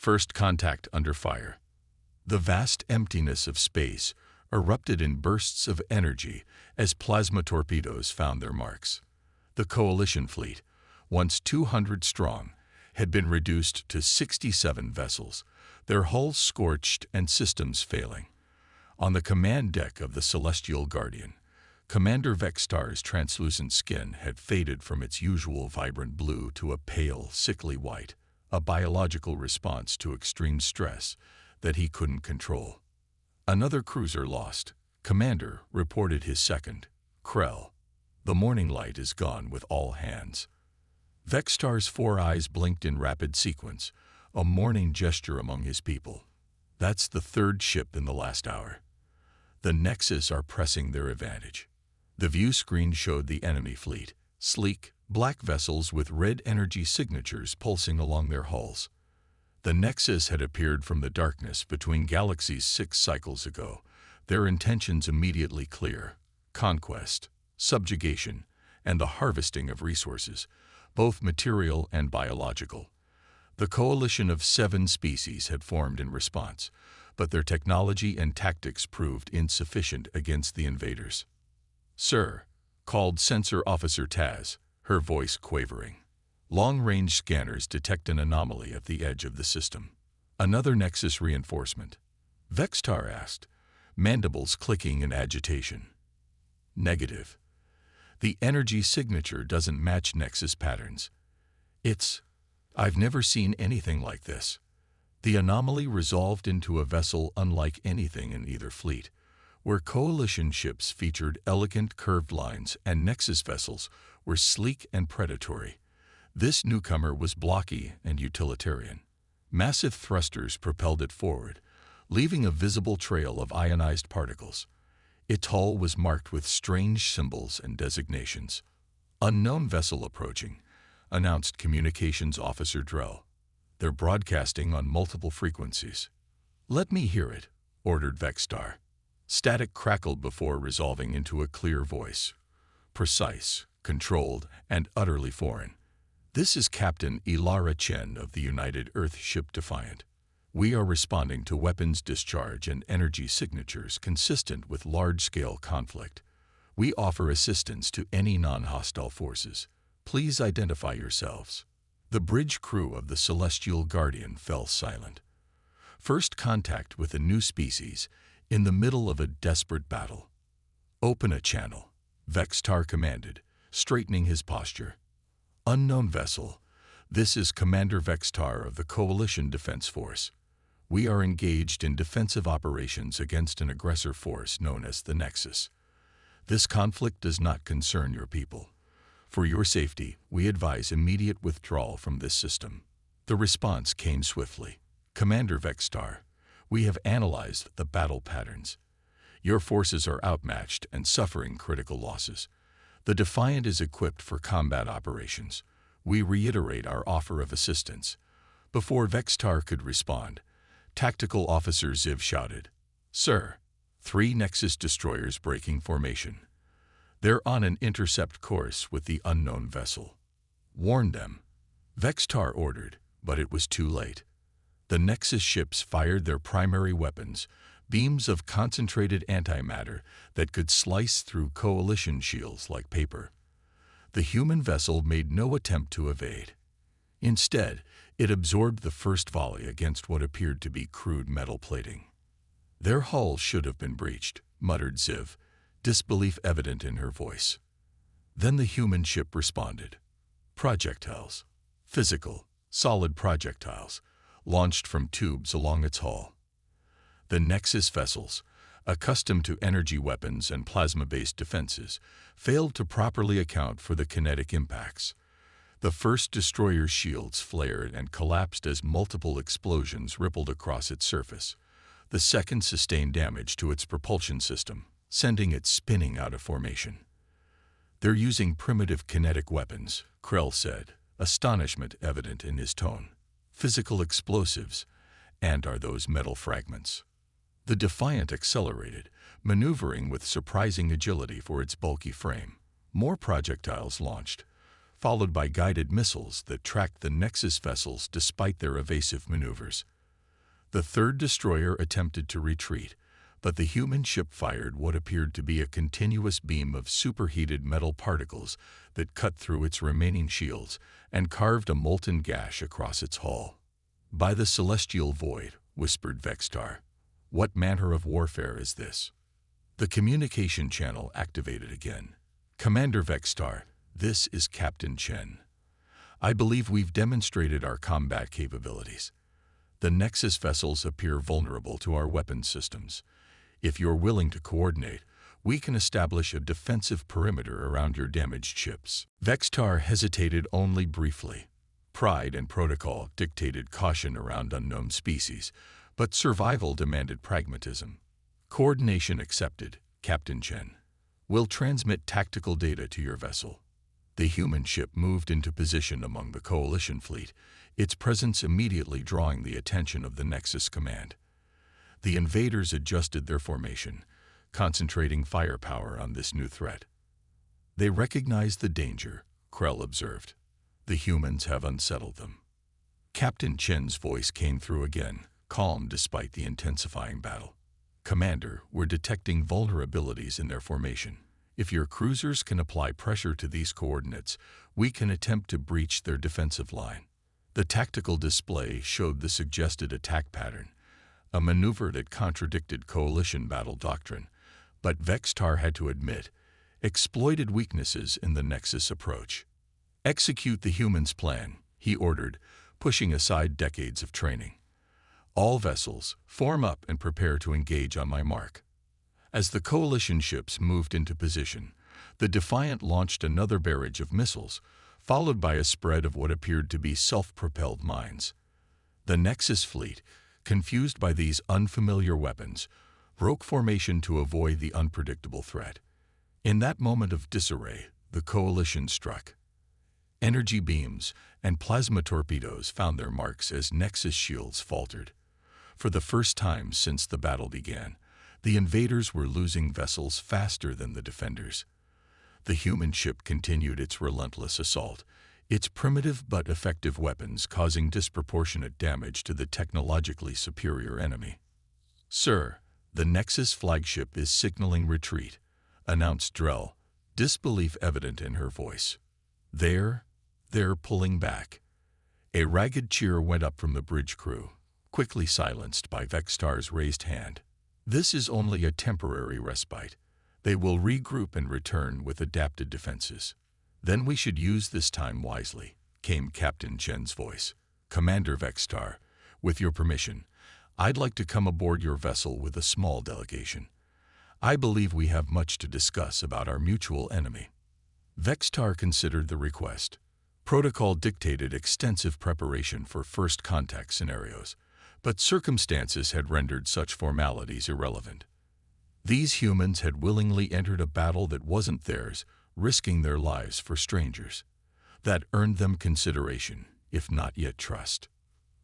First contact under fire. The vast emptiness of space erupted in bursts of energy as plasma torpedoes found their marks. The Coalition fleet, once 200 strong, had been reduced to 67 vessels, their hulls scorched and systems failing. On the command deck of the Celestial Guardian, Commander Vextar's translucent skin had faded from its usual vibrant blue to a pale, sickly white, a biological response to extreme stress that he couldn't control. Another cruiser lost. Commander reported his second. Krell. The morning light is gone with all hands. Vextar's 4 eyes blinked in rapid sequence, a morning gesture among his people. That's the third ship in the last hour. The Nexus are pressing their advantage. The view screen showed the enemy fleet, sleek, black vessels with red energy signatures pulsing along their hulls. The Nexus had appeared from the darkness between galaxies 6 cycles ago, their intentions immediately clear: conquest, subjugation, and the harvesting of resources, both material and biological. The coalition of 7 species had formed in response, but their technology and tactics proved insufficient against the invaders. "Sir," called Sensor Officer Taz, her voice quavering. Long-range scanners detect an anomaly at the edge of the system. "Another Nexus reinforcement?" Vextar asked, mandibles clicking in agitation. "Negative. The energy signature doesn't match Nexus patterns. I've never seen anything like this." The anomaly resolved into a vessel unlike anything in either fleet, where Coalition ships featured elegant curved lines and Nexus vessels were sleek and predatory. This newcomer was blocky and utilitarian. Massive thrusters propelled it forward, leaving a visible trail of ionized particles. Its hull was marked with strange symbols and designations. "Unknown vessel approaching," announced Communications Officer Drell. "They're broadcasting on multiple frequencies." "Let me hear it," ordered Vextar. Static crackled before resolving into a clear voice. Precise, controlled, and utterly foreign. "This is Captain Ilara Chen of the United Earth ship Defiant. We are responding to weapons discharge and energy signatures consistent with large-scale conflict. We offer assistance to any non-hostile forces. Please identify yourselves." The bridge crew of the Celestial Guardian fell silent. First contact with a new species in the middle of a desperate battle. "Open a channel," Vextar commanded, straightening his posture. "Unknown vessel, this is Commander Vextar of the Coalition Defense Force. We are engaged in defensive operations against an aggressor force known as the Nexus. This conflict does not concern your people. For your safety, we advise immediate withdrawal from this system." The response came swiftly. "Commander Vextar, we have analyzed the battle patterns. Your forces are outmatched and suffering critical losses. The Defiant is equipped for combat operations. We reiterate our offer of assistance." Before Vextar could respond, Tactical Officer Ziv shouted, "Sir, 3 Nexus destroyers breaking formation. They're on an intercept course with the unknown vessel. Warn them." Vextar ordered, but it was too late. The Nexus ships fired their primary weapons, beams of concentrated antimatter that could slice through Coalition shields like paper. The human vessel made no attempt to evade. Instead, it absorbed the first volley against what appeared to be crude metal plating. "Their hull should have been breached," muttered Ziv, disbelief evident in her voice. Then the human ship responded. Projectiles. Physical, solid projectiles, launched from tubes along its hull. The Nexus vessels, accustomed to energy weapons and plasma-based defenses, failed to properly account for the kinetic impacts. The first destroyer's shields flared and collapsed as multiple explosions rippled across its surface. The second sustained damage to its propulsion system, sending it spinning out of formation. "They're using primitive kinetic weapons," Krell said, astonishment evident in his tone. "Physical explosives, and are those metal fragments?" The Defiant accelerated, maneuvering with surprising agility for its bulky frame. More projectiles launched. followed by guided missiles that tracked the Nexus vessels despite their evasive maneuvers. The third destroyer attempted to retreat, but the human ship fired what appeared to be a continuous beam of superheated metal particles that cut through its remaining shields and carved a molten gash across its hull. "By the celestial void," whispered Vextar, "what manner of warfare is this?" The communication channel activated again. "Commander Vextar, this is Captain Chen. I believe we've demonstrated our combat capabilities. The Nexus vessels appear vulnerable to our weapons systems. If you're willing to coordinate, we can establish a defensive perimeter around your damaged ships." Vextar hesitated only briefly. Pride and protocol dictated caution around unknown species, but survival demanded pragmatism. "Coordination accepted, Captain Chen. We'll transmit tactical data to your vessel." The human ship moved into position among the Coalition fleet, its presence immediately drawing the attention of the Nexus command. The invaders adjusted their formation, concentrating firepower on this new threat. "They recognize the danger," Krell observed. "The humans have unsettled them." Captain Chen's voice came through again, calm despite the intensifying battle. "Commander, we're detecting vulnerabilities in their formation. If your cruisers can apply pressure to these coordinates, we can attempt to breach their defensive line." The tactical display showed the suggested attack pattern, a maneuver that contradicted Coalition battle doctrine, but Vextar had to admit, exploited weaknesses in the Nexus approach. "Execute the humans' plan," he ordered, pushing aside decades of training. "All vessels, form up and prepare to engage on my mark." As the Coalition ships moved into position, the Defiant launched another barrage of missiles, followed by a spread of what appeared to be self-propelled mines. The Nexus fleet, confused by these unfamiliar weapons, broke formation to avoid the unpredictable threat. In that moment of disarray, the Coalition struck. Energy beams and plasma torpedoes found their marks as Nexus shields faltered. For the first time since the battle began, the invaders were losing vessels faster than the defenders. The human ship continued its relentless assault, its primitive but effective weapons causing disproportionate damage to the technologically superior enemy. "Sir, the Nexus flagship is signaling retreat," announced Drell, disbelief evident in her voice. They're pulling back." A ragged cheer went up from the bridge crew, quickly silenced by Vextar's raised hand. "This is only a temporary respite. They will regroup and return with adapted defenses. Then we should use this time wisely," came Captain Chen's voice. "Commander Vextar, with your permission, I'd like to come aboard your vessel with a small delegation. I believe we have much to discuss about our mutual enemy." Vextar considered the request. Protocol dictated extensive preparation for first contact scenarios, but circumstances had rendered such formalities irrelevant. These humans had willingly entered a battle that wasn't theirs, risking their lives for strangers. That earned them consideration, if not yet trust.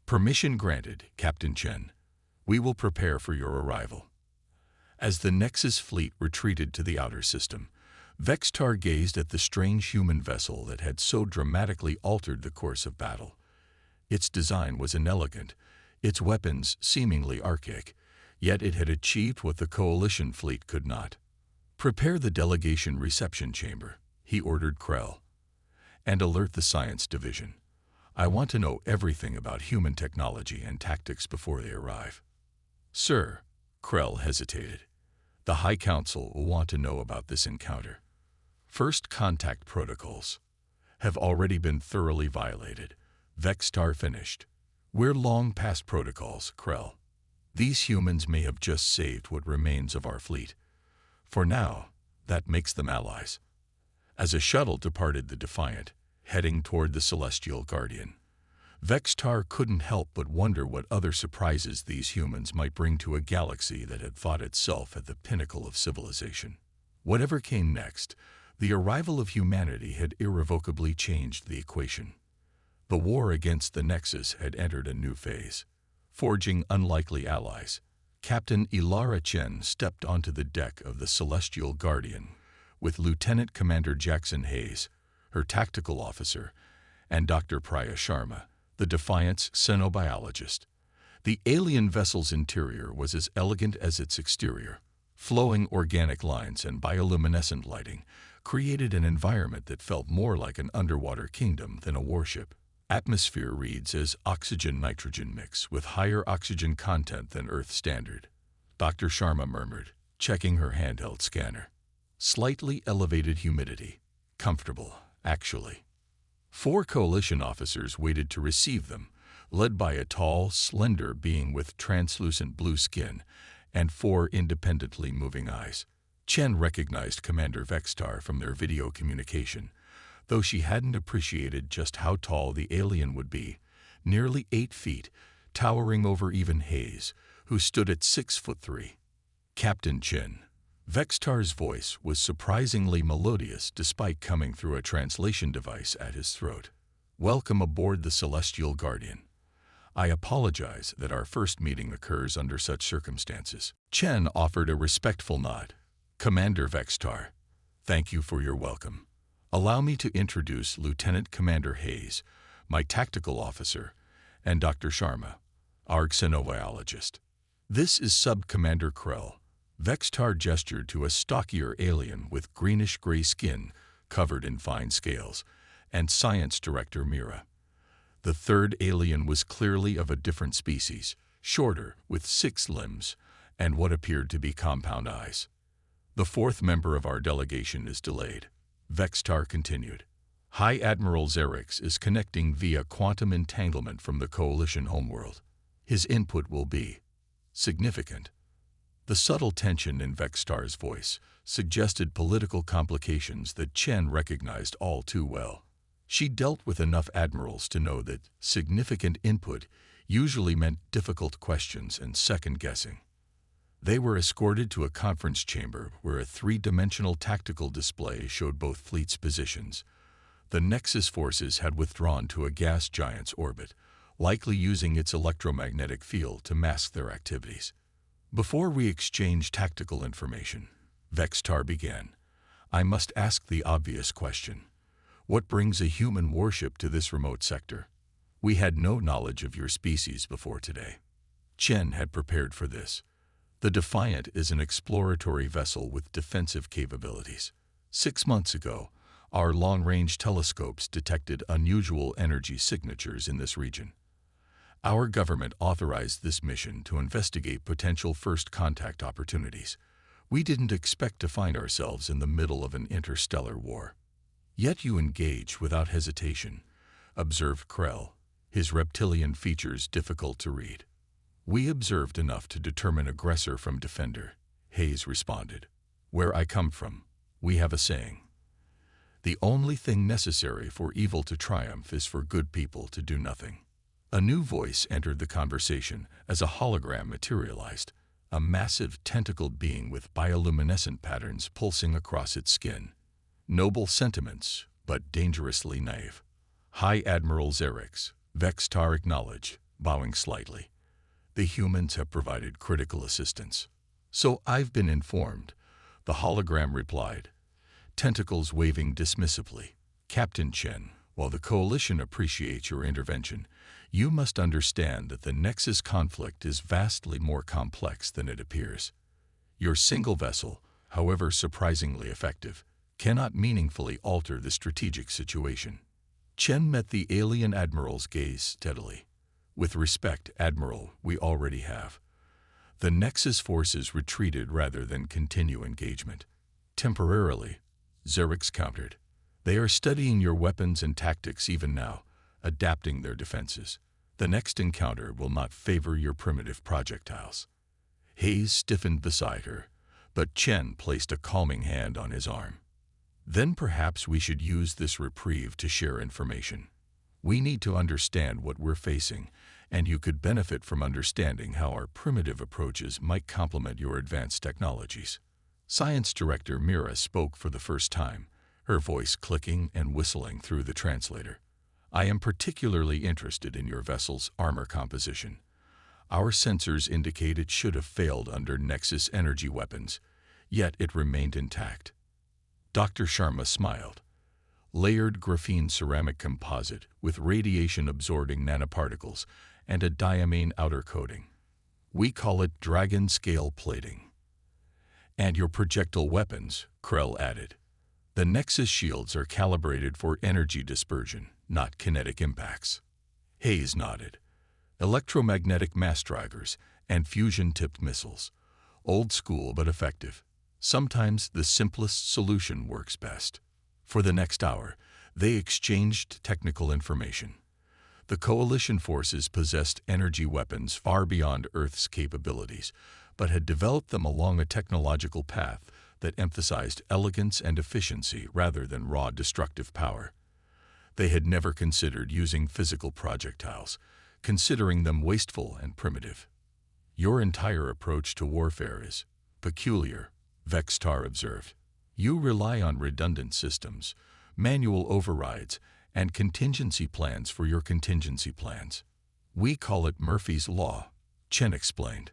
"Permission granted, Captain Chen. We will prepare for your arrival." As the Nexus fleet retreated to the outer system, Vextar gazed at the strange human vessel that had so dramatically altered the course of battle. Its design was inelegant, its weapons seemingly archaic, yet it had achieved what the Coalition fleet could not. "Prepare the delegation reception chamber," he ordered Krell, "and alert the science division. I want to know everything about human technology and tactics before they arrive." "Sir," Krell hesitated, "the High Council will want to know about this encounter. First contact protocols have already been thoroughly violated," Vextar finished. "We're long past protocols, Krell. These humans may have just saved what remains of our fleet. For now, that makes them allies." As a shuttle departed the Defiant, heading toward the Celestial Guardian, Vextar couldn't help but wonder what other surprises these humans might bring to a galaxy that had thought itself at the pinnacle of civilization. Whatever came next, the arrival of humanity had irrevocably changed the equation. The war against the Nexus had entered a new phase. Forging unlikely allies, Captain Ilara Chen stepped onto the deck of the Celestial Guardian with Lieutenant Commander Jackson Hayes, her tactical officer, and Dr. Priya Sharma, the Defiant's xenobiologist. The alien vessel's interior was as elegant as its exterior. Flowing organic lines and bioluminescent lighting created an environment that felt more like an underwater kingdom than a warship. Atmosphere reads as oxygen-nitrogen mix with higher oxygen content than Earth standard, Dr. Sharma murmured, checking her handheld scanner. Slightly elevated humidity. Comfortable, actually. 4 coalition officers waited to receive them, led by a tall, slender being with translucent blue skin and 4 independently moving eyes. Chen recognized Commander Vextar from their video communication, though she hadn't appreciated just how tall the alien would be, nearly 8 feet, towering over even Hayes, who stood at 6'3". Captain Chen. Vextar's voice was surprisingly melodious despite coming through a translation device at his throat. Welcome aboard the Celestial Guardian. I apologize that our first meeting occurs under such circumstances. Chen offered a respectful nod. Commander Vextar, thank you for your welcome. Allow me to introduce Lieutenant Commander Hayes, my tactical officer, and Dr. Sharma, our xenobiologist. This is Sub-Commander Krell. Vextar gestured to a stockier alien with greenish-gray skin covered in fine scales, and Science Director Mira. The third alien was clearly of a different species, shorter, with 6 limbs, and what appeared to be compound eyes. The 4th member of our delegation is delayed. Vextar continued. High Admiral Xerix is connecting via quantum entanglement from the Coalition homeworld. His input will be significant. The subtle tension in Vextar's voice suggested political complications that Chen recognized all too well. She dealt with enough admirals to know that significant input usually meant difficult questions and second-guessing. They were escorted to a conference chamber where a 3-dimensional tactical display showed both fleets' positions. The Nexus forces had withdrawn to a gas giant's orbit, likely using its electromagnetic field to mask their activities. Before we exchange tactical information, Vextar began, I must ask the obvious question. What brings a human warship to this remote sector? We had no knowledge of your species before today. Chen had prepared for this. The Defiant is an exploratory vessel with defensive capabilities. 6 months ago, our long-range telescopes detected unusual energy signatures in this region. Our government authorized this mission to investigate potential first contact opportunities. We didn't expect to find ourselves in the middle of an interstellar war. Yet you engage without hesitation, observed Krell, his reptilian features difficult to read. We observed enough to determine aggressor from defender, Hayes responded. Where I come from, we have a saying. The only thing necessary for evil to triumph is for good people to do nothing. A new voice entered the conversation as a hologram materialized, a massive tentacled being with bioluminescent patterns pulsing across its skin. Noble sentiments, but dangerously naive. High Admiral Xerix, Vextar acknowledged, bowing slightly. The humans have provided critical assistance. So I've been informed, the hologram replied, tentacles waving dismissively. Captain Chen, while the Coalition appreciates your intervention, you must understand that the Nexus conflict is vastly more complex than it appears. Your single vessel, however surprisingly effective, cannot meaningfully alter the strategic situation. Chen met the alien admiral's gaze steadily. With respect, Admiral, we already have. The Nexus forces retreated rather than continue engagement. Temporarily, Xerix countered. They are studying your weapons and tactics even now, adapting their defenses. The next encounter will not favor your primitive projectiles. Hayes stiffened beside her, but Chen placed a calming hand on his arm. Then perhaps we should use this reprieve to share information. We need to understand what we're facing, and you could benefit from understanding how our primitive approaches might complement your advanced technologies. Science Director Mira spoke for the first time, her voice clicking and whistling through the translator. I am particularly interested in your vessel's armor composition. Our sensors indicate it should have failed under Nexus energy weapons, yet it remained intact. Dr. Sharma smiled. layered graphene ceramic composite with radiation-absorbing nanoparticles and a diamine outer coating. We call it dragon scale plating. And your projectile weapons, Krell added. The Nexus shields are calibrated for energy dispersion, not kinetic impacts. Hayes nodded. Electromagnetic mass drivers and fusion-tipped missiles. Old school but effective. Sometimes the simplest solution works best. For the next hour, they exchanged technical information. The Coalition forces possessed energy weapons far beyond Earth's capabilities, but had developed them along a technological path that emphasized elegance and efficiency rather than raw destructive power. They had never considered using physical projectiles, considering them wasteful and primitive. Your entire approach to warfare is peculiar, Vextar observed. You rely on redundant systems, manual overrides, and contingency plans for your contingency plans. We call it Murphy's Law, Chen explained.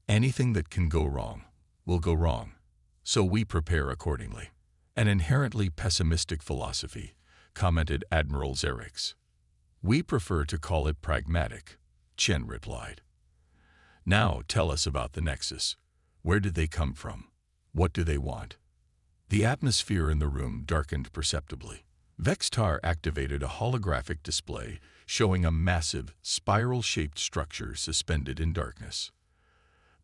Anything that can go wrong will go wrong, so we prepare accordingly. An inherently pessimistic philosophy, commented Admiral Xerix. We prefer to call it pragmatic, Chen replied. Now tell us about the Nexus. Where did they come from? What do they want? The atmosphere in the room darkened perceptibly. Vextar activated a holographic display showing a massive, spiral-shaped structure suspended in darkness.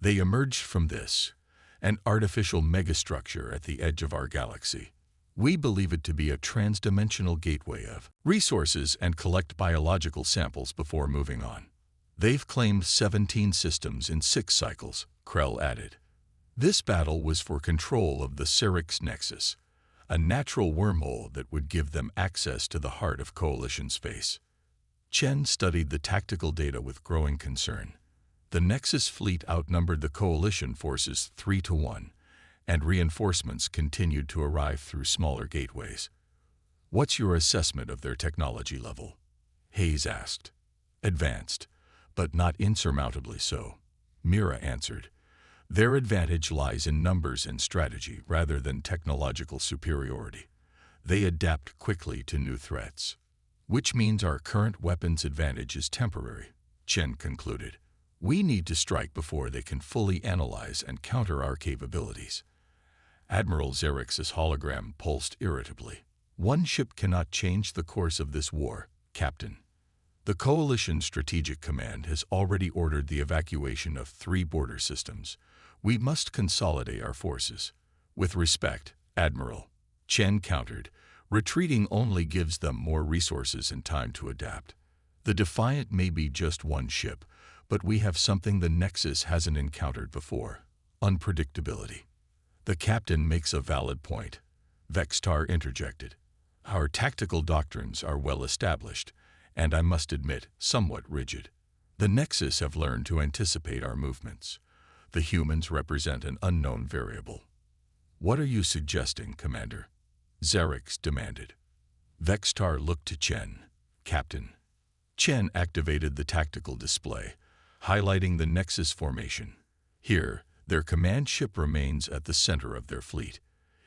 They emerged from this, an artificial megastructure at the edge of our galaxy. We believe it to be a transdimensional gateway of resources and collect biological samples before moving on. They've claimed 17 systems in 6 cycles, Krell added. This battle was for control of the Cerix Nexus, a natural wormhole that would give them access to the heart of Coalition space. Chen studied the tactical data with growing concern. The Nexus fleet outnumbered the Coalition forces 3-1, and reinforcements continued to arrive through smaller gateways. What's your assessment of their technology level? Hayes asked. Advanced, but not insurmountably so, Mira answered. Their advantage lies in numbers and strategy rather than technological superiority. They adapt quickly to new threats. Which means our current weapons advantage is temporary, Chen concluded. We need to strike before they can fully analyze and counter our capabilities. Admiral Xerix's hologram pulsed irritably. One ship cannot change the course of this war, Captain. The Coalition Strategic Command has already ordered the evacuation of 3 border systems. We must consolidate our forces. With respect, Admiral, Chen countered, retreating only gives them more resources and time to adapt. The Defiant may be just one ship, but we have something the Nexus hasn't encountered before: unpredictability. The captain makes a valid point, Vextar interjected. Our tactical doctrines are well established, and I must admit, somewhat rigid. The Nexus have learned to anticipate our movements. The humans represent an unknown variable. What are you suggesting, Commander? Xerix demanded. Vextar looked to Chen. Captain. Chen activated the tactical display, highlighting the Nexus formation. Here, their command ship remains at the center of their fleet.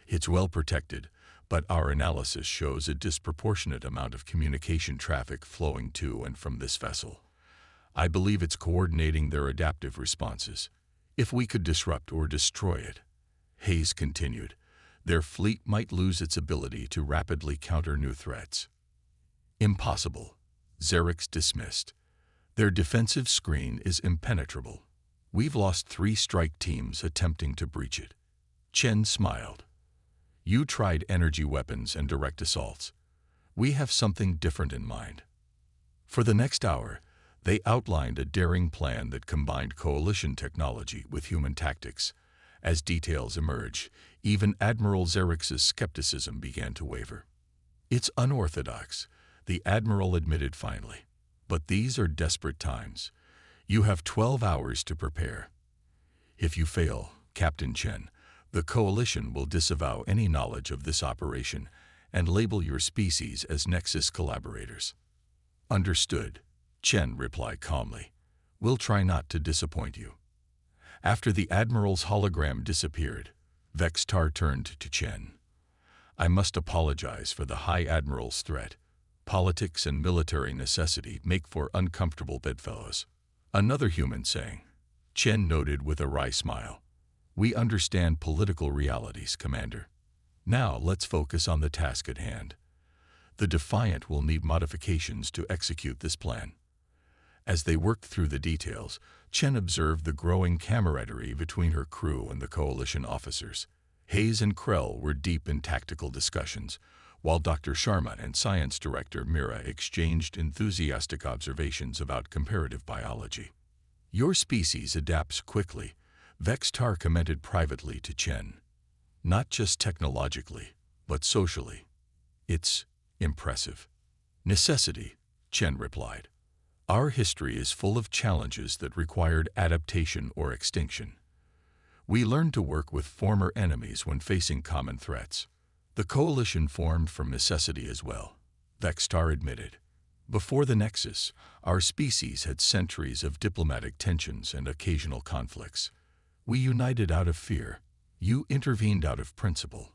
It's well protected, but our analysis shows a disproportionate amount of communication traffic flowing to and from this vessel. I believe it's coordinating their adaptive responses. If we could disrupt or destroy it, Hayes continued, their fleet might lose its ability to rapidly counter new threats. Impossible, Xerix dismissed. Their defensive screen is impenetrable. We've lost 3 strike teams attempting to breach it. Chen smiled. You tried energy weapons and direct assaults. We have something different in mind. For the next hour, they outlined a daring plan that combined Coalition technology with human tactics. As details emerged, even Admiral Xerix's skepticism began to waver. It's unorthodox, the Admiral admitted finally. But these are desperate times. You have 12 hours to prepare. If you fail, Captain Chen, the Coalition will disavow any knowledge of this operation and label your species as Nexus collaborators. Understood, Chen replied calmly. We'll try not to disappoint you. After the Admiral's hologram disappeared, Vextar turned to Chen. I must apologize for the High Admiral's threat. Politics and military necessity make for uncomfortable bedfellows. Another human saying. Chen noted with a wry smile. We understand political realities, Commander. Now let's focus on the task at hand. The Defiant will need modifications to execute this plan. As they worked through the details, Chen observed the growing camaraderie between her crew and the Coalition officers. Hayes and Krell were deep in tactical discussions, while Dr. Sharma and Science Director Mira exchanged enthusiastic observations about comparative biology. Your species adapts quickly, Vextar commented privately to Chen. Not just technologically, but socially. It's impressive. Necessity, Chen replied. Our history is full of challenges that required adaptation or extinction. We learned to work with former enemies when facing common threats. The Coalition formed from necessity as well, Vextar admitted. Before the Nexus, our species had centuries of diplomatic tensions and occasional conflicts. We united out of fear. You intervened out of principle.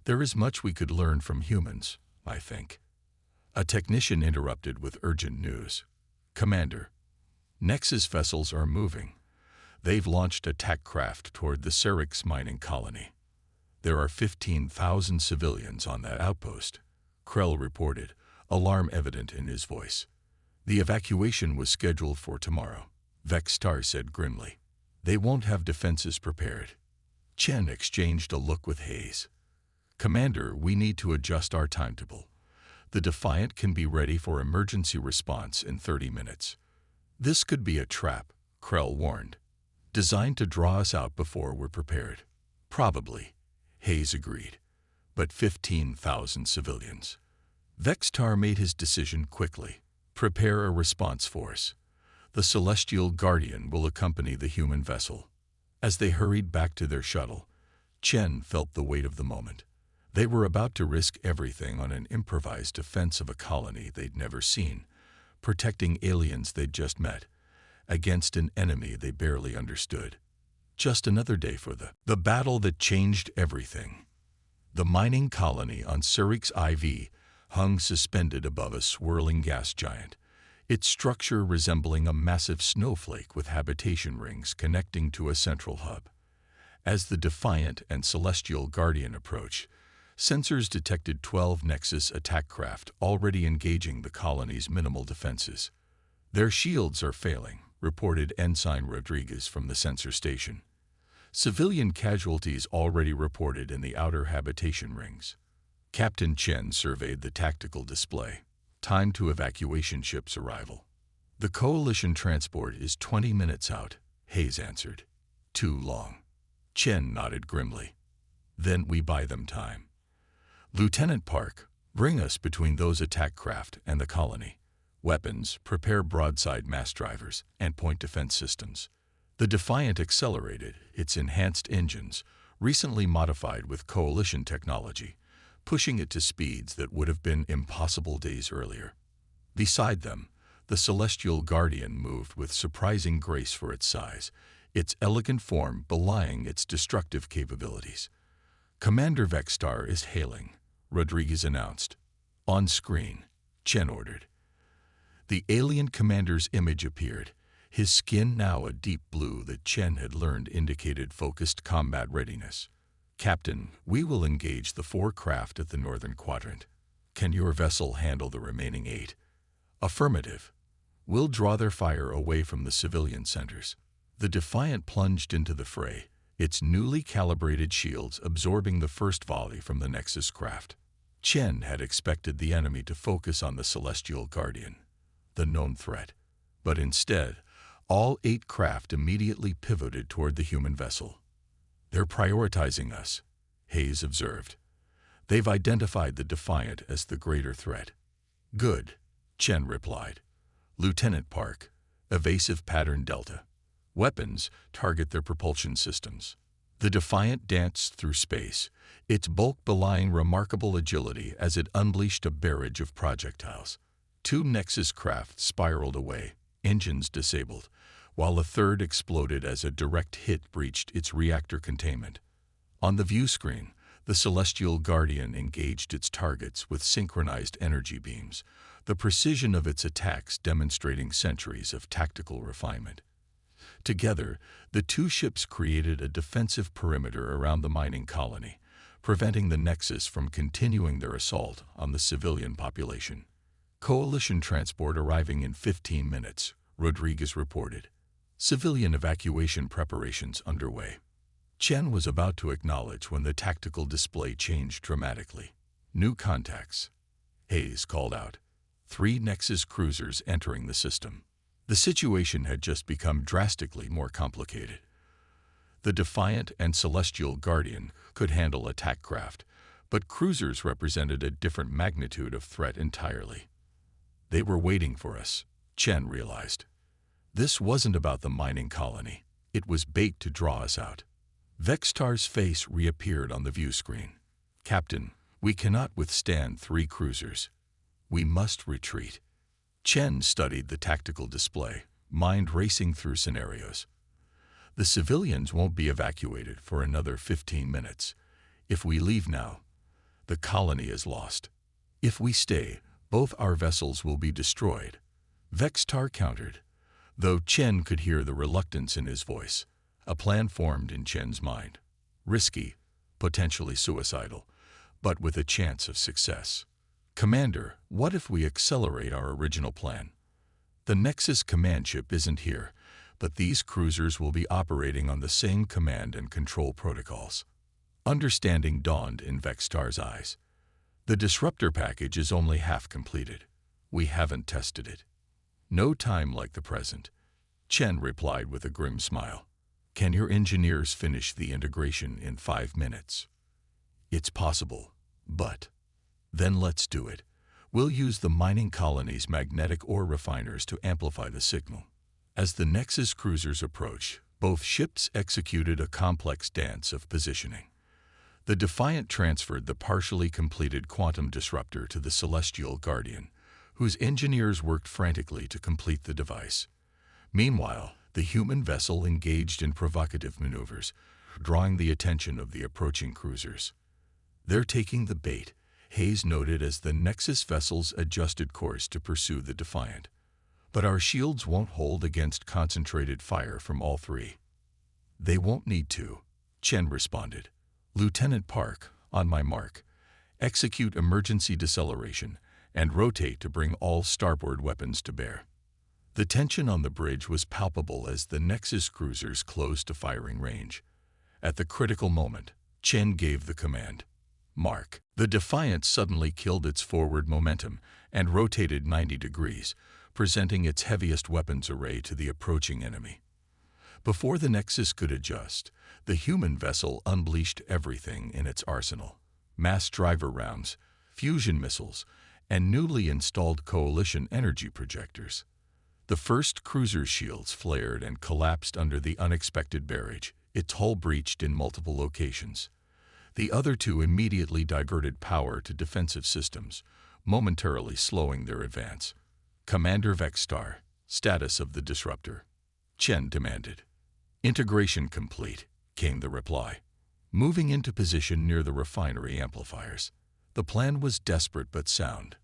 There is much we could learn from humans, I think. A technician interrupted with urgent news. Commander, Nexus vessels are moving. They've launched attack craft toward the Serix mining colony. There are 15,000 civilians on that outpost, Krell reported, alarm evident in his voice. The evacuation was scheduled for tomorrow, Vextar said grimly. They won't have defenses prepared. Chen exchanged a look with Hayes. Commander, we need to adjust our timetable. The Defiant can be ready for emergency response in 30 minutes. This could be a trap, Krell warned, designed to draw us out before we're prepared. Probably, Hayes agreed, but 15,000 civilians. Vextar made his decision quickly. Prepare a response force. The Celestial Guardian will accompany the human vessel. As they hurried back to their shuttle, Chen felt the weight of the moment. They were about to risk everything on an improvised defense of a colony they'd never seen, protecting aliens they'd just met, against an enemy they barely understood. Just another day for the battle that changed everything. The mining colony on Serix IV hung suspended above a swirling gas giant, its structure resembling a massive snowflake with habitation rings connecting to a central hub. As the Defiant and Celestial Guardian approached, sensors detected 12 Nexus attack craft already engaging the colony's minimal defenses. Their shields are failing, reported Ensign Rodriguez from the sensor station. Civilian casualties already reported in the outer habitation rings. Captain Chen surveyed the tactical display. Time to evacuation ship's arrival. The Coalition transport is 20 minutes out, Hayes answered. Too long. Chen nodded grimly. Then we buy them time. Lieutenant Park, bring us between those attack craft and the colony. Weapons, prepare broadside mass drivers, and point defense systems. The Defiant accelerated, its enhanced engines, recently modified with Coalition technology, pushing it to speeds that would have been impossible days earlier. Beside them, the Celestial Guardian moved with surprising grace for its size, its elegant form belying its destructive capabilities. Commander Vextar is hailing, Rodriguez announced. On screen, Chen ordered. The alien commander's image appeared, his skin now a deep blue that Chen had learned indicated focused combat readiness. Captain, we will engage the 4 craft at the northern quadrant. Can your vessel handle the remaining 8? Affirmative. We'll draw their fire away from the civilian centers. The Defiant plunged into the fray, its newly calibrated shields absorbing the first volley from the Nexus craft. Chen had expected the enemy to focus on the Celestial Guardian, the known threat, but instead, all 8 craft immediately pivoted toward the human vessel. They're prioritizing us, Hayes observed. They've identified the Defiant as the greater threat. Good, Chen replied. Lieutenant Park, evasive pattern Delta. Weapons target their propulsion systems. The Defiant danced through space, its bulk belying remarkable agility as it unleashed a barrage of projectiles. 2 Nexus craft spiraled away, engines disabled, while a third exploded as a direct hit breached its reactor containment. On the view screen, The Celestial Guardian engaged its targets with synchronized energy beams, the precision of its attacks demonstrating centuries of tactical refinement. Together, the two ships created a defensive perimeter around the mining colony, preventing the Nexus from continuing their assault on the civilian population. Coalition transport arriving in 15 minutes, Rodriguez reported. Civilian evacuation preparations underway. Chen was about to acknowledge when the tactical display changed dramatically. New contacts. Hayes called out. 3 Nexus cruisers entering the system. The situation had just become drastically more complicated. The Defiant and Celestial Guardian could handle attack craft, but cruisers represented a different magnitude of threat entirely. They were waiting for us, Chen realized. This wasn't about the mining colony. It was bait to draw us out. Vextar's face reappeared on the view screen. Captain, we cannot withstand 3 cruisers. We must retreat. Chen studied the tactical display, mind racing through scenarios. The civilians won't be evacuated for another 15 minutes. If we leave now, the colony is lost. If we stay, both our vessels will be destroyed. Vextar countered, though Chen could hear the reluctance in his voice. A plan formed in Chen's mind. Risky, potentially suicidal, but with a chance of success. Commander, what if we accelerate our original plan? The Nexus command ship isn't here, but these cruisers will be operating on the same command and control protocols. Understanding dawned in Vextar's eyes. The disruptor package is only half completed. We haven't tested it. No time like the present. Chen replied with a grim smile. Can your engineers finish the integration in 5 minutes? It's possible, but then let's do it. We'll use the mining colony's magnetic ore refiners to amplify the signal. As the Nexus cruisers approach, both ships executed a complex dance of positioning. The Defiant transferred the partially completed quantum disruptor to the Celestial Guardian, whose engineers worked frantically to complete the device. Meanwhile, the human vessel engaged in provocative maneuvers, drawing the attention of the approaching cruisers. They're taking the bait, Hayes noted as the Nexus vessels adjusted course to pursue the Defiant. But our shields won't hold against concentrated fire from all 3. They won't need to, Chen responded. Lieutenant Park, on my mark. Execute emergency deceleration and rotate to bring all starboard weapons to bear. The tension on the bridge was palpable as the Nexus cruisers closed to firing range. At the critical moment, Chen gave the command. Mark. The Defiant suddenly killed its forward momentum and rotated 90 degrees, presenting its heaviest weapons array to the approaching enemy. Before the Nexus could adjust, the human vessel unleashed everything in its arsenal. Mass driver rounds, fusion missiles, and newly installed coalition energy projectors. The first cruiser's shields flared and collapsed under the unexpected barrage, its hull breached in multiple locations. The other 2 immediately diverted power to defensive systems, momentarily slowing their advance. Commander Vextar, status of the disruptor. Chen demanded. Integration complete, came the reply. Moving into position near the refinery amplifiers. The plan was desperate but sound.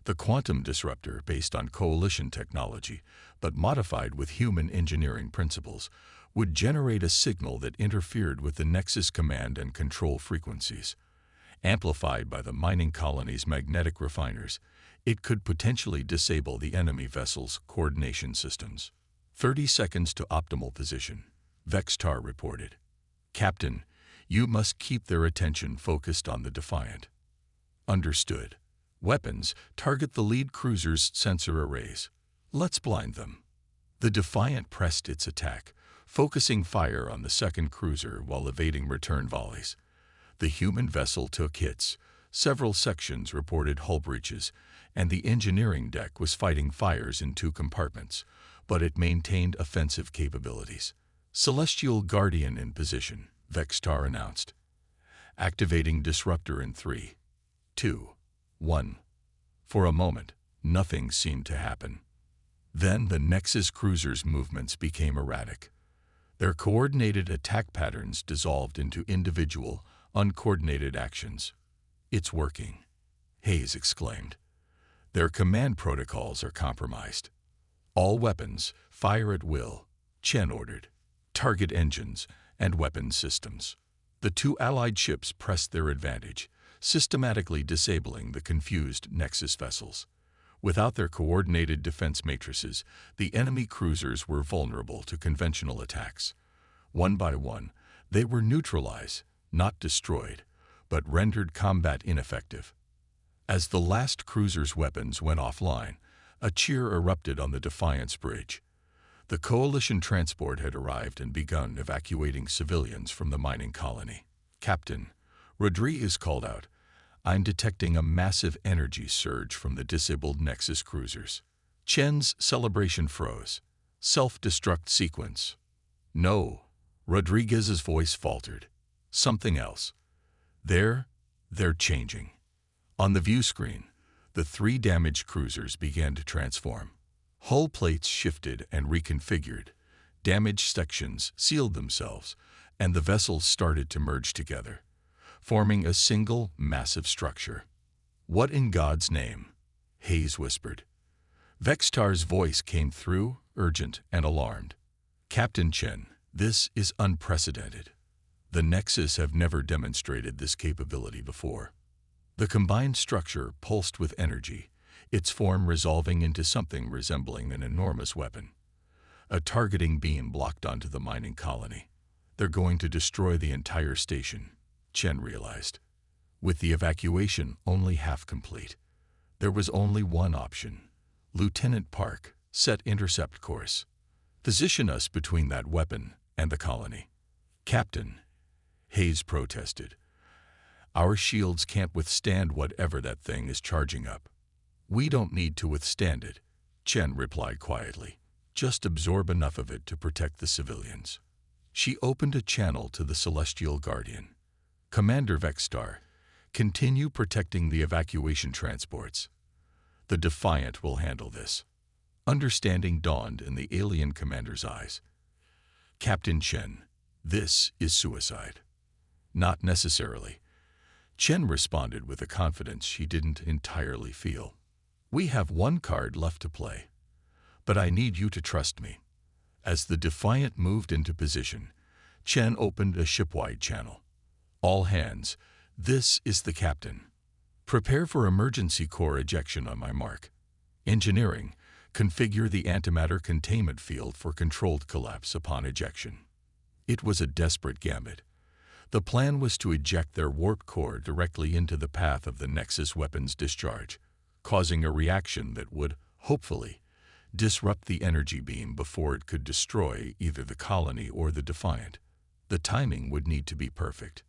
The quantum disruptor, based on coalition technology, but modified with human engineering principles, would generate a signal that interfered with the Nexus command and control frequencies. Amplified by the mining colony's magnetic refiners, it could potentially disable the enemy vessel's coordination systems. 30 seconds to optimal position, Vextar reported. Captain, you must keep their attention focused on the Defiant. Understood. Weapons, target the lead cruiser's sensor arrays. Let's blind them. The Defiant pressed its attack, focusing fire on the second cruiser while evading return volleys. The human vessel took hits, several sections reported hull breaches, and the engineering deck was fighting fires in 2 compartments, but it maintained offensive capabilities. Celestial Guardian in position, Vextar announced. Activating disruptor in 3, 2, 1. For a moment, nothing seemed to happen. Then the Nexus cruisers' movements became erratic. Their coordinated attack patterns dissolved into individual, uncoordinated actions. "It's working," Hayes exclaimed. "Their command protocols are compromised." "All weapons, fire at will," Chen ordered. "Target engines and weapons systems." The two Allied ships pressed their advantage, systematically disabling the confused Nexus vessels. Without their coordinated defense matrices, the enemy cruisers were vulnerable to conventional attacks. One by one, they were neutralized, not destroyed, but rendered combat ineffective. As the last cruiser's weapons went offline, a cheer erupted on the Defiance bridge. The Coalition transport had arrived and begun evacuating civilians from the mining colony. "Captain," Rodriguez called out, "I'm detecting a massive energy surge from the disabled Nexus cruisers." Chen's celebration froze. "Self-destruct sequence." "No," Rodriguez's voice faltered. "Something else. They're changing." On the view screen, the three damaged cruisers began to transform. Hull plates shifted and reconfigured, damaged sections sealed themselves, and the vessels started to merge together, forming a single, massive structure. "What in God's name?" Hayes whispered. Vextar's voice came through, urgent and alarmed. "Captain Chen, this is unprecedented. The Nexus have never demonstrated this capability before." The combined structure pulsed with energy, its form resolving into something resembling an enormous weapon. A targeting beam blocked onto the mining colony. "They're going to destroy the entire station," Chen realized. With the evacuation only half complete, there was only one option. "Lieutenant Park, set intercept course. Position us between that weapon and the colony." "Captain," Hayes protested, "our shields can't withstand whatever that thing is charging up." "We don't need to withstand it," Chen replied quietly. "Just absorb enough of it to protect the civilians." She opened a channel to the Celestial Guardian. "Commander Vextar, continue protecting the evacuation transports. The Defiant will handle this." Understanding dawned in the alien commander's eyes. "Captain Chen, this is suicide." "Not necessarily," Chen responded with a confidence she didn't entirely feel. "We have one card left to play, but I need you to trust me." As the Defiant moved into position, Chen opened a shipwide channel. "All hands, this is the captain. Prepare for emergency core ejection on my mark. Engineering, configure the antimatter containment field for controlled collapse upon ejection." It was a desperate gambit. The plan was to eject their warp core directly into the path of the Nexus weapons discharge, causing a reaction that would, hopefully, disrupt the energy beam before it could destroy either the colony or the Defiant. The timing would need to be perfect.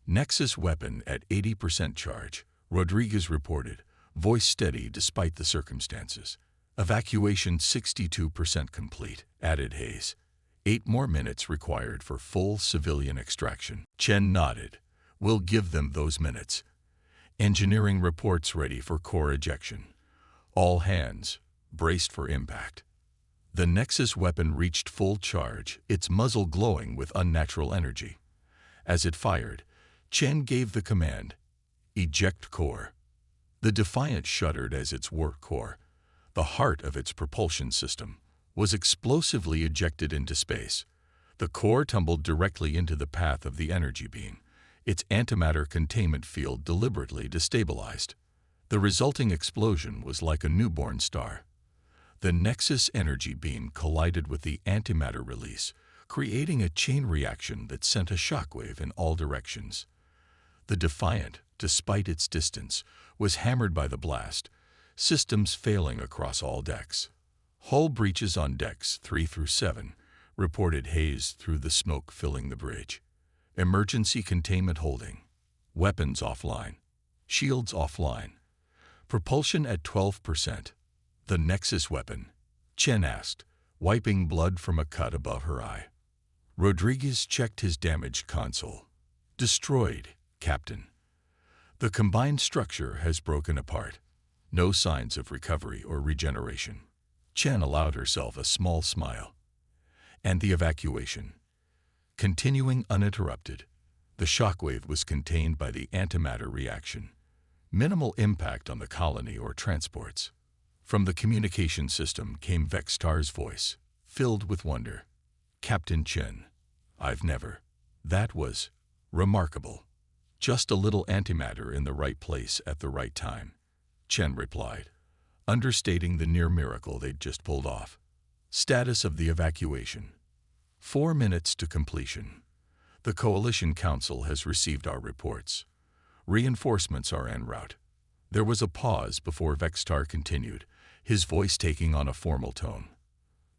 "Nexus weapon at 80% charge," Rodriguez reported, voice steady despite the circumstances. "Evacuation 62% complete," added Hayes. 8 more minutes required for full civilian extraction." Chen nodded. "We'll give them those minutes. Engineering reports ready for core ejection. All hands, braced for impact." The Nexus weapon reached full charge, its muzzle glowing with unnatural energy. As it fired, Chen gave the command, "Eject core." The Defiant shuddered as its warp core, the heart of its propulsion system, was explosively ejected into space. The core tumbled directly into the path of the energy beam, its antimatter containment field deliberately destabilized. The resulting explosion was like a newborn star. The Nexus energy beam collided with the antimatter release, creating a chain reaction that sent a shockwave in all directions. The Defiant, despite its distance, was hammered by the blast, systems failing across all decks. "Hull breaches on decks 3 through 7, reported Hayes through the smoke filling the bridge. "Emergency containment holding. Weapons offline. Shields offline. Propulsion at 12%. "The Nexus weapon?" Chen asked, wiping blood from a cut above her eye. Rodriguez checked his damaged console. "Destroyed, Captain. The combined structure has broken apart. No signs of recovery or regeneration." Chen allowed herself a small smile. "And the evacuation?" "Continuing uninterrupted. The shockwave was contained by the antimatter reaction. Minimal impact on the colony or transports. From the communication system came Vextar's voice, filled with wonder. "Captain Chen, I've never." That was remarkable. "Just a little antimatter in the right place at the right time," Chen replied, understating the near miracle they'd just pulled off. Status of the evacuation. 4 minutes to completion. The Coalition Council has received our reports. Reinforcements are en route. There was a pause before Vextar continued, his voice taking on a formal tone.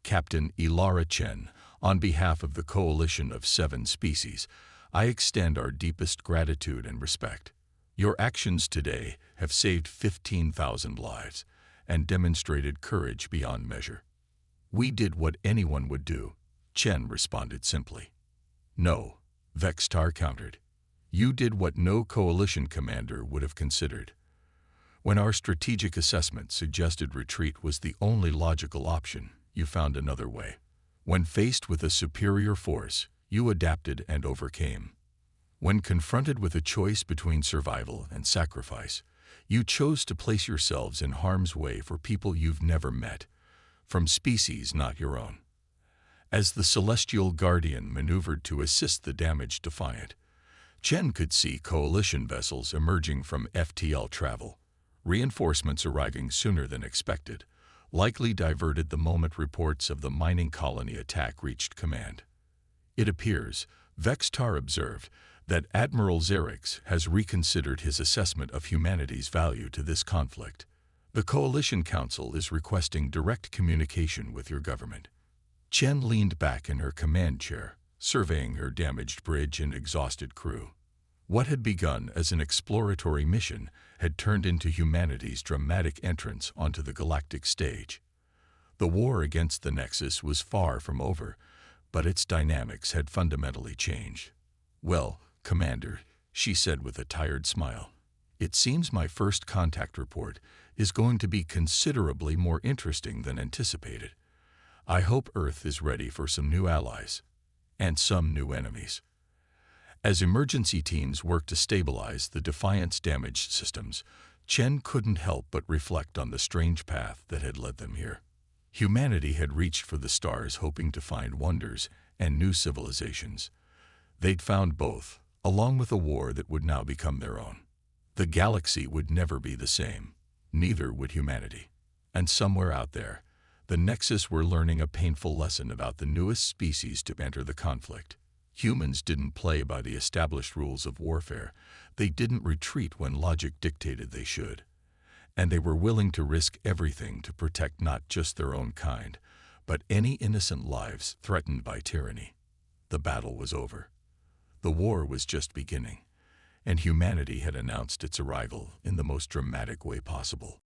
"Captain Ilara Chen, on behalf of the Coalition of 7 species, I extend our deepest gratitude and respect. Your actions today have saved 15,000 lives and demonstrated courage beyond measure." "We did what anyone would do," Chen responded simply. "No," Vextar countered. "You did what no coalition commander would have considered. When our strategic assessment suggested retreat was the only logical option, you found another way. When faced with a superior force, you adapted and overcame. When confronted with a choice between survival and sacrifice, you chose to place yourselves in harm's way for people you've never met, from species not your own." As the Celestial Guardian maneuvered to assist the damaged Defiant, Chen could see coalition vessels emerging from FTL travel. Reinforcements arriving sooner than expected, likely diverted the moment reports of the mining colony attack reached command. "It appears," Vextar observed, "that Admiral Xerix has reconsidered his assessment of humanity's value to this conflict. The Coalition Council is requesting direct communication with your government." Chen leaned back in her command chair, surveying her damaged bridge and exhausted crew. What had begun as an exploratory mission had turned into humanity's dramatic entrance onto the galactic stage. The war against the Nexus was far from over, but its dynamics had fundamentally changed. "Well, Commander," she said with a tired smile, "it seems my first contact report is going to be considerably more interesting than anticipated. I hope Earth is ready for some new allies and some new enemies." As emergency teams worked to stabilize the Defiant's damaged systems, Chen couldn't help but reflect on the strange path that had led them here. Humanity had reached for the stars hoping to find wonders and new civilizations. They'd found both, along with a war that would now become their own. The galaxy would never be the same, neither would humanity. And somewhere out there, the Nexus were learning a painful lesson about the newest species to enter the conflict. Humans didn't play by the established rules of warfare. They didn't retreat when logic dictated they should. And they were willing to risk everything to protect not just their own kind, but any innocent lives threatened by tyranny. The battle was over. The war was just beginning, and humanity had announced its arrival in the most dramatic way possible.